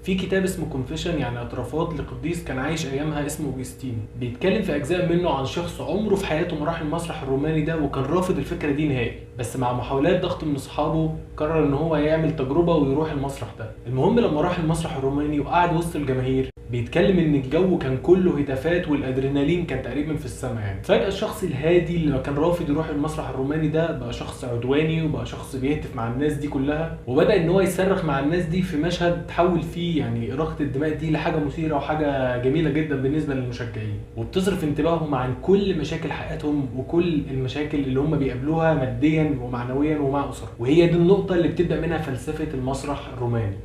في كتاب اسمه كونفيشن يعني اعترافات لقديس كان عايش ايامها اسمه اوجستين، بيتكلم في اجزاء منه عن شخص عمره في حياته ما راح المسرح الروماني ده، وكان رافض الفكره دي نهائي، بس مع محاولات ضغط من اصحابه قرر ان هو يعمل تجربه ويروح المسرح ده. المهم لما راح المسرح الروماني وقعد وسط الجماهير، بيتكلم ان الجو كان كله هتافات والادرينالين كان تقريبا في السماء. يعني فجاه الشخص الهادي اللي كان رافض يروح المسرح الروماني ده بقى شخص عدواني، وبقى شخص بيهتف مع الناس دي كلها، وبدا ان هو يصرخ مع الناس دي في مشهد تحول فيه يعني اراقه الدماء دي لحاجه مثيره وحاجه جميله جدا بالنسبه للمشجعين، وبتصرف انتباههم عن كل مشاكل حياتهم وكل المشاكل اللي هم بيقابلوها ماديا ومعنويا ومع اسر. وهي دي النقطه اللي بتبدا منها فلسفه المسرح الروماني.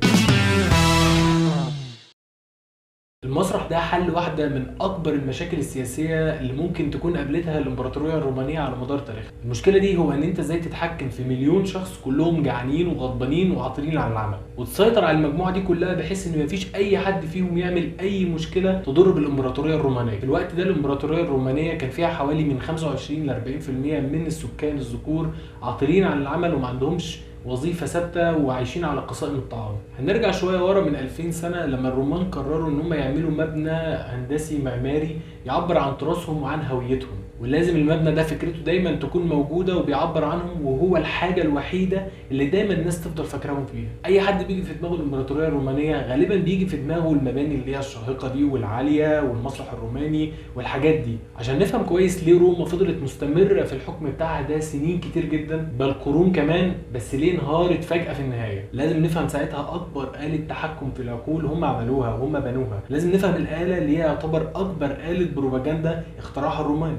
المسرح ده حل واحدة من أكبر المشاكل السياسية اللي ممكن تكون قابلتها الإمبراطورية الرومانية على مدار تاريخها. المشكلة دي هو إن أنت إزاي تتحكم في مليون شخص كلهم جعانين وغضبانين وعاطلين عن العمل، وتسيطر على المجموعة دي كلها بحيث إن مفيش أي حد فيهم يعمل أي مشكلة تضر بالإمبراطورية الرومانية. في الوقت ده الإمبراطورية الرومانية كان فيها حوالي من 25 ل 40% من السكان الذكور عاطلين عن العمل وما عندهمش وظيفة ثابتة وعايشين على قصائم الطعام. هنرجع شوية ورا من 2000 سنة لما الرومان قرروا ان هم يعملوا مبنى هندسي معماري يعبر عن تراثهم وعن هويتهم، ولازم المبنى ده فكرته دايما تكون موجودة وبيعبر عنهم، وهو الحاجة الوحيدة اللي دايما الناس تفضل فاكراهم فيها. اي حد بيجي في دماغه الامبراطورية الرومانية غالبا بيجي في دماغه المباني اللي هي الشاهقة دي والعالية والمسرح الروماني والحاجات دي. عشان نفهم كويس ليه روما فضلت مستمرة في الحكم بتاعها ده سنين كتير جدا بل قرون كمان، بس ليه انهارت فجأة في النهاية. لازم نفهم ساعتها اكبر آلة تحكم في العقول هم عملوها وهم بنوها. لازم نفهم الآلة اللي هي يعتبر اكبر آلة بروباجندا اخترعها الرومان.